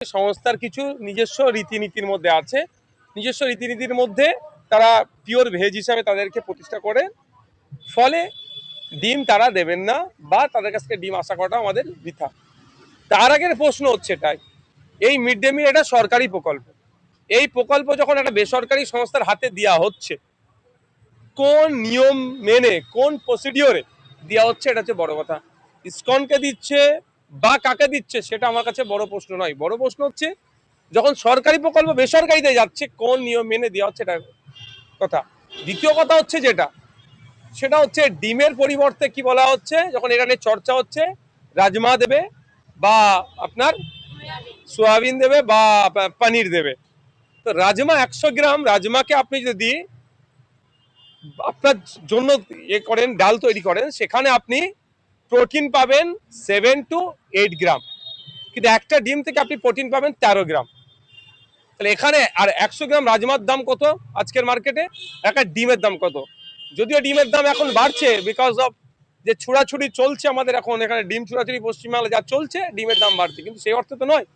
সংস্থার কিছু নিজস্ব রীতিনীতির মধ্যে আছে। নিজস্ব রীতিনীতির মধ্যে তারা পিওর ভেজ হিসাবে তাদেরকে প্রতিষ্ঠা করে, ফলে ডিম তারা দেবেন না বা তাদের কাছ থেকে ডিম আশা করাটা আমাদের বৃথা। তার আগের প্রশ্ন হচ্ছে এটাই, এই মিড ডে মিল এটা সরকারি প্রকল্প। এই প্রকল্প যখন একটা বেসরকারি সংস্থার হাতে দেওয়া হচ্ছে, কোন নিয়ম মেনে কোন প্রসিডিওরে দেওয়া হচ্ছে, এটা হচ্ছে বড় কথা। ইসকনকে দিচ্ছে বা কাকে দিচ্ছে সেটা আমার কাছে বড় প্রশ্ন নয়। বড় প্রশ্ন হচ্ছে যখন সরকারি প্রকল্প বেসরকারিতে যাচ্ছে কোন নিয়ম মেনে দেওয়া হচ্ছে, এটা কথা। দ্বিতীয় কথা হচ্ছে সেটা হচ্ছে ডিমের পরিবর্তে কি বলা হচ্ছে, যখন এখানে চর্চা হচ্ছে রাজমা দেবে বা আপনার সোয়াবিন দেবে বা পনির দেবে। তো রাজমা 100 গ্রাম রাজমাকে আপনি যদি আপনার জন্য করেন, ডাল তৈরি করেন, সেখানে আপনি প্রোটিন পাবেন 7 to 8 গ্রাম, কিন্তু একটা ডিম থেকে আপনি প্রোটিন পাবেন 13 গ্রাম। তাহলে এখানে আর 100 গ্রাম রাজমার দাম কত আজকের মার্কেটে, একটা ডিমের দাম কত? যদিও ডিমের দাম এখন বাড়ছে বিকজ অফ যে ছুড়াছুড়ি চলছে আমাদের এখন এখানে, ডিম ছুড়াছুড়ি পশ্চিমবাংলা যা চলছে, ডিমের দাম বাড়ছে, কিন্তু সেই অর্থে তো নয়।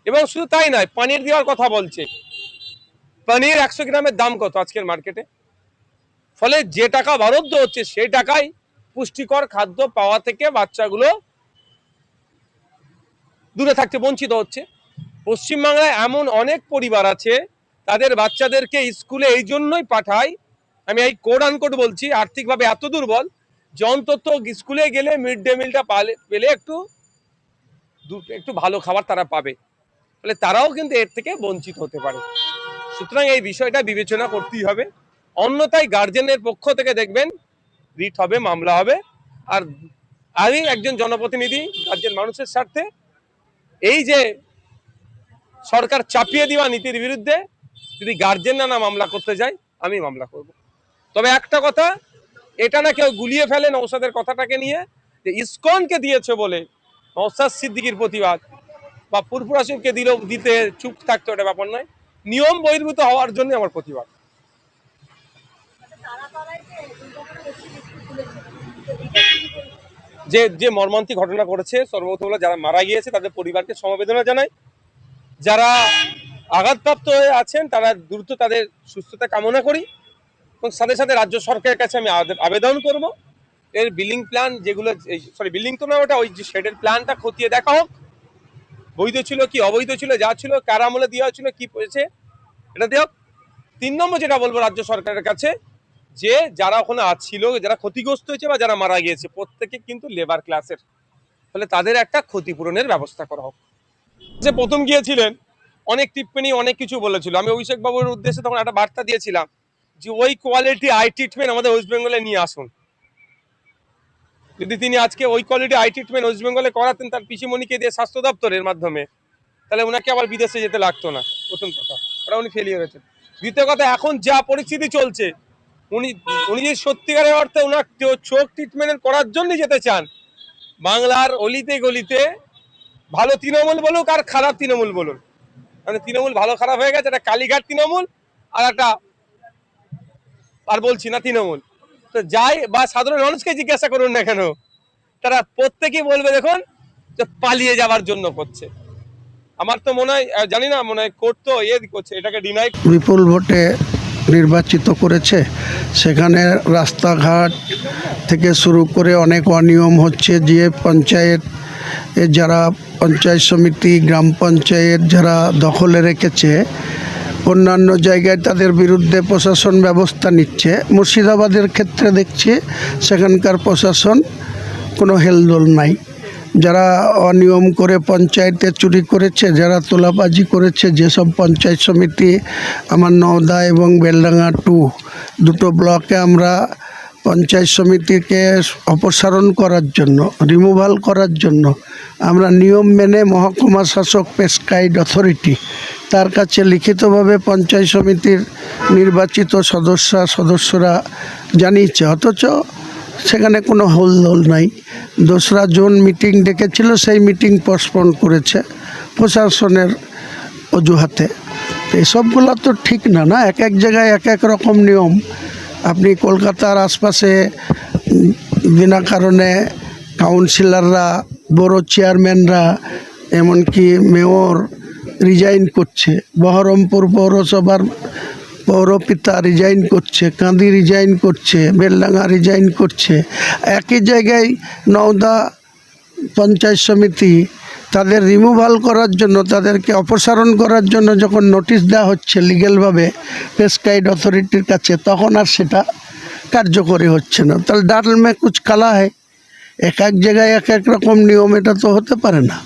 এবং শুধু তাই নয়, পনির দেওয়ার কথা বলছে। পনির 100 গ্রামের দাম কত আজকের মার্কেটে? ফলে যে টাকা বরাদ্দ হচ্ছে সেই টাকায় পুষ্টিকর খাদ্য পাওয়া থেকে বাচ্চাগুলো দূরে থাকতে বঞ্চিত হচ্ছে। পশ্চিমবাংলায় এমন অনেক পরিবার আছে তাদের বাচ্চাদেরকে স্কুলে এই জন্যই পাঠায়, আমি এই কোড আনকোড বলছি, আর্থিকভাবে এত দুর্বল যে অন্তত স্কুলে গেলে মিড ডে মিলটা পেলে একটু ভালো খাবার তারা পাবে, ফলে তারাও কিন্তু এর থেকে বঞ্চিত হতে পারে। সুতরাং এই বিষয়টা বিবেচনা করতেই হবে, অন্যথায় গার্জেনের পক্ষ থেকে দেখবেন রিট হবে, মামলা হবে। আর আমি একজন জনপ্রতিনিধি, গার্জেন মানুষের স্বার্থে এই যে সরকার চাপিয়ে দেওয়া নীতির বিরুদ্ধে যদি গার্জেনরা না মামলা করতে যায়, আমি মামলা করব। তবে একটা কথা, এটা না কেউ গুলিয়ে ফেলে নওশাদের কথাটাকে নিয়ে যে ইসকনকে দিয়েছে বলে নওশাদ সিদ্দিকীর প্রতিবাদ বা ফুরফুরাসিমকে দিতে চুপ থাকতে, ওটা ব্যাপার নয়। নিয়ম বহির্ভূত হওয়ার জন্য আমার প্রতিবাদ। যে মর্মান্তিক ঘটনা ঘটেছে, সর্বপ্রথম যারা মারা গিয়েছে তাদের পরিবারকে সমবেদনা জানাই। যারা আঘাতপ্রাপ্ত হয়ে আছেন তারা দ্রুত তাদের সুস্থতা কামনা করি, এবং সাথে সাথে রাজ্য সরকারের কাছে আমি আবেদন করব এর বিল্ডিং প্ল্যান যেগুলো, বিল্ডিং তো না, ওটা ওই যে শেডের প্ল্যানটা খতিয়ে দেখা হোক, বৈধ ছিল কি অবৈধ ছিল, যা ছিল কার আমলে দেওয়া ছিল, কি পড়েছে, এটা দেওয়া হোক। 3 নম্বর যেটা বলবো রাজ্য সরকারের কাছে, যে যারা ওখানে ছিল, যারা ক্ষতিগ্রস্ত হয়েছে বা যারা মারা গিয়েছে, প্রত্যেকে কিন্তু লেবার ক্লাসের, ফলে তাদের একটা ক্ষতিপূরণের ব্যবস্থা করা হোক। যে প্রথম গিয়েছিলেন অনেক টিপ্পনি অনেক কিছু বলেছিল, আমি অভিষেক বাবুর উদ্দেশ্যে তখন একটা বার্তা দিয়েছিলাম যে ওই কোয়ালিটি আই ট্রিটমেন্ট আমাদের ওয়েস্ট বেঙ্গলে নিয়ে আসুন। যদি তিনি আজকে ওই কোয়ালিটি আই ট্রিটমেন্ট ওয়েস্ট বেঙ্গলে করাতেন তার পিসিমণিকে দিয়ে স্বাস্থ্য দপ্তরের মাধ্যমে, তাহলে ওনাকে আবার বিদেশে যেতে লাগতো না। প্রথম কথা, ওরা উনি ফেলিয়ার হয়েছেন। দ্বিতীয় কথা, এখন যা পরিস্থিতি চলছে, উনি যদি সত্যিকারের অর্থে ওনার চোখ ট্রিটমেন্ট করার জন্য যেতে চান, বাংলার অলিতে গলিতে ভালো তৃণমূল বলুক আর খারাপ তৃণমূল বলুন, মানে তৃণমূল ভালো খারাপ হয়ে গেছে, একটা কালীঘাট তৃণমূল আর একটা আর বলছি না তৃণমূল, তো যাই বা সাধারণ মানুষকে জিজ্ঞাসা করুন না কেন, তারা প্রত্যেকেই বলবে দেখুন যে পালিয়ে যাওয়ার জন্য করছে। আমার তো মনে হয়, জানি না, মনে হয় কোর্ট তো করছে এটাকে ডিনাই। বিপুল ভোটে নির্বাচিত করেছে, সেখানে রাস্তাঘাট থেকে শুরু করে অনেক অনিয়ম হচ্ছে। যে পঞ্চায়েত যারা পঞ্চায়েত সমিতি, গ্রাম পঞ্চায়েত যারা দখলে রেখেছে, অন্যান্য জায়গায় তাদের বিরুদ্ধে প্রশাসন ব্যবস্থা নিচ্ছে। মুর্শিদাবাদের ক্ষেত্রে দেখছি সেখানকার প্রশাসন কোনো হেলদোল নাই। যারা অনিয়ম করে পঞ্চায়েতে চুরি করেছে, যারা তোলাবাজি করেছে, যেসব পঞ্চায়েত সমিতি, আমার নওদা এবং বেলডাঙ্গা 2 দুটো ব্লকে আমরা পঞ্চায়েত সমিতিকে অপসারণ করার জন্য, রিমুভাল করার জন্য আমরা নিয়ম মেনে মহকুমা শাসক প্রেসক্রাইবড অথরিটি তার কাছে লিখিতভাবে পঞ্চায়েত সমিতির নির্বাচিত সদস্যরা জানিয়েছে, অথচ সেখানে কোনো হোলদোল নাই। 2রা জুন মিটিং ডেকেছিল, সেই মিটিং পোস্টপোন করেছে প্রশাসনের অজুহাতে। এসবগুলো তো ঠিক না, না? এক এক জায়গায় এক এক রকম নিয়ম। আপনি কলকাতার আশপাশে বিনা কারণে কাউন্সিলররা, বড় চেয়ারম্যানরা, এমনকি মেয়র রিজাইন করছে, বহরমপুর পৌরসভার পৌরপিতা রিজাইন করছে, কাঁদি রিজাইন করছে, বেলডাঙ্গা রিজাইন করছে। একই জায়গায় নওদা পঞ্চায়েত সমিতি তাদের রিমুভাল করার জন্য, তাদেরকে অপসারণ করার জন্য যখন নোটিশ দেওয়া হচ্ছে লিগ্যালভাবে পেস্কাইড অথরিটির কাছে, তখন আর সেটা কার্যকরী হচ্ছে না। তাহলে ডাল মে কুছ কালা হয়, এক এক জায়গায় এক এক রকম নিয়ম, এটা তো হতে পারে না।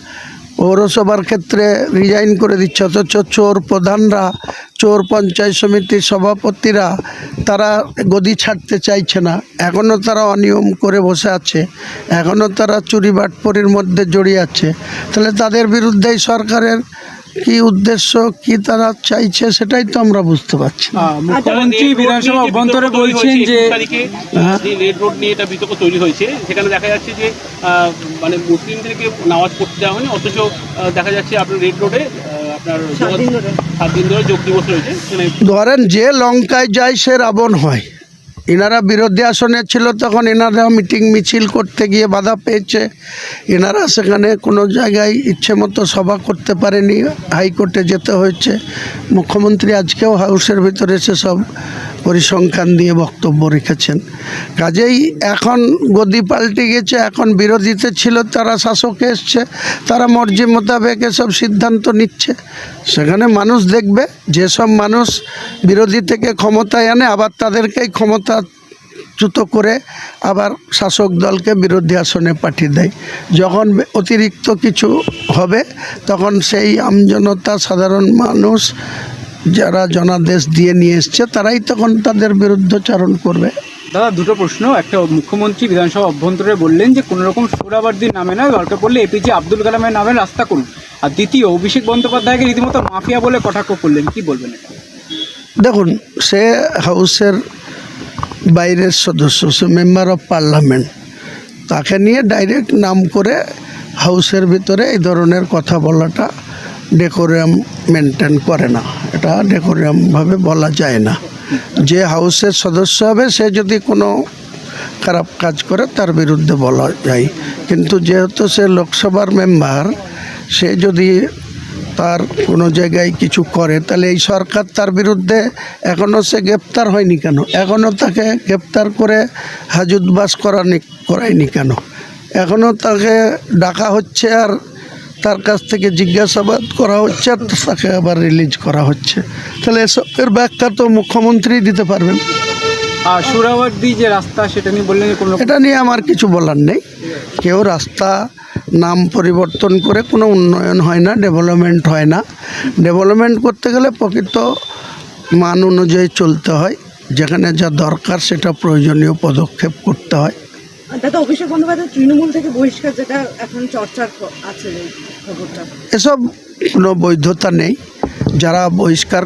পৌরসভার ক্ষেত্রে রিজাইন করে দিচ্ছে, অথচ চোর প্রধানরা, চোর পঞ্চায়েত সমিতির সভাপতিরা তারা গদি ছাড়তে চাইছে না, এখনও তারা অনিয়ম করে বসে আছে, এখনও তারা চুরি বাটপরির মধ্যে জড়িয়ে আছে। তাহলে তাদের বিরুদ্ধেই সরকারের কি উদ্দেশ্য, কি তারা চাইছে, সেটাই তো আমরা বুঝতে পারছি না। মুখ্যমন্ত্রী বিধানসভা অভ্যন্তরে বলছেন যে রেড রোড নিয়ে এটা বিতর্ক তৈরি হয়েছে, সেখানে দেখা যাচ্ছে যে মানে মুসলিমদেরকে নামাজ পড়তে দেওয়া হয়নি, অথচ দেখা যাচ্ছে আপনার রেড রোডে আপনার 7 দিন ধরে যোগ দিবস রয়েছে। ধরেন যে লঙ্কায় যায় সে রাবণ হয়। এনারা বিরোধী আসনে ছিল, তখন এনারা মিটিং মিছিল করতে গিয়ে বাধা পেয়েছে, এনারা সেখানে কোনো জায়গায় ইচ্ছে মতো সভা করতে পারেনি, হাইকোর্টে যেতে হয়েছে। মুখ্যমন্ত্রী আজকেও হাউসের ভিতরে সেসব পরিসংখ্যান দিয়ে বক্তব্য রেখেছেন। কাজেই এখন গদি পাল্টে গেছে, এখন বিরোধীতে ছিল তারা শাসকে এসছে, তারা মর্জি মোতাবেক এসব সিদ্ধান্ত নিচ্ছে। সেখানে মানুষ দেখবে, যেসব মানুষ বিরোধী থেকে ক্ষমতায় আনে আবার তাদেরকেই ক্ষমতাচ্যুত করে আবার শাসক দলকে বিরোধী আসনে পাঠিয়ে দেয়। যখন অতিরিক্ত কিছু হবে তখন সেই আমজনতা, সাধারণ মানুষ যারা জনাদেশ দিয়ে নিয়ে এসছে, তারাই তখন তাদের বিরুদ্ধচারণ করবে। দাদা, দুটো প্রশ্ন। একটা, মুখ্যমন্ত্রী বিধানসভা অভ্যন্তরে বললেন যে কোনো রকম সোহরাওয়ার্দীর নামে নয়, দরকার পড়লে এপিজে আব্দুল কালামের নামে রাস্তা করুন। আর দ্বিতীয়, অভিষেক বন্দ্যোপাধ্যায়কে রীতিমতো মাফিয়া বলে কটাক্ষ করলেন, কি বলবেন এটা? দেখুন, সে হাউসের বাইরের সদস্য, সে মেম্বার অফ পার্লামেন্ট, তাকে নিয়ে ডাইরেক্ট নাম করে হাউসের ভিতরে এই ধরনের কথা বলাটা ডেকোরিয়াম মেনটেন করে না, এটা ডেকোরিয়ামভাবে বলা যায় না। যে হাউসের সদস্য হবে সে যদি কোনো খারাপ কাজ করে তার বিরুদ্ধে বলা যায়, কিন্তু যেহেতু সে লোকসভার মেম্বার, সে যদি তার কোনো জায়গায় কিছু করে তাহলে এই সরকার তার বিরুদ্ধে এখনও সে গ্রেপ্তার হয়নি কেন, এখনও তাকে গ্রেপ্তার করে হাজতবাস করায়নি কেন, এখনও তাকে ডাকা হচ্ছে আর তার কাছ থেকে জিজ্ঞাসাবাদ করা হচ্ছে আর তাকে আবার রিলিজ করা হচ্ছে। তাহলে এসবের ব্যাখ্যা তো মুখ্যমন্ত্রী দিতে পারবেন। আর সোহরাওয়ার্দী যে রাস্তা, সেটা নিয়ে বললেন যে কোনো এটা নিয়ে আমার কিছু বলার নেই। কেউ রাস্তা নাম পরিবর্তন করে কোনো উন্নয়ন হয় না, ডেভেলপমেন্ট হয় না। ডেভেলপমেন্ট করতে গেলে প্রকৃত মান অনুযায়ী চলতে হয়, যেখানে যা দরকার সেটা প্রয়োজনীয় পদক্ষেপ করতে হয়। দাদা, অভিষেক বন্দ্যোপাধ্যায় তৃণমূল থেকে বহিষ্কার, যেটা এখন চর্চার আছে এই খবরটা, এসব কোনো বৈধতা নেই। যারা বহিষ্কার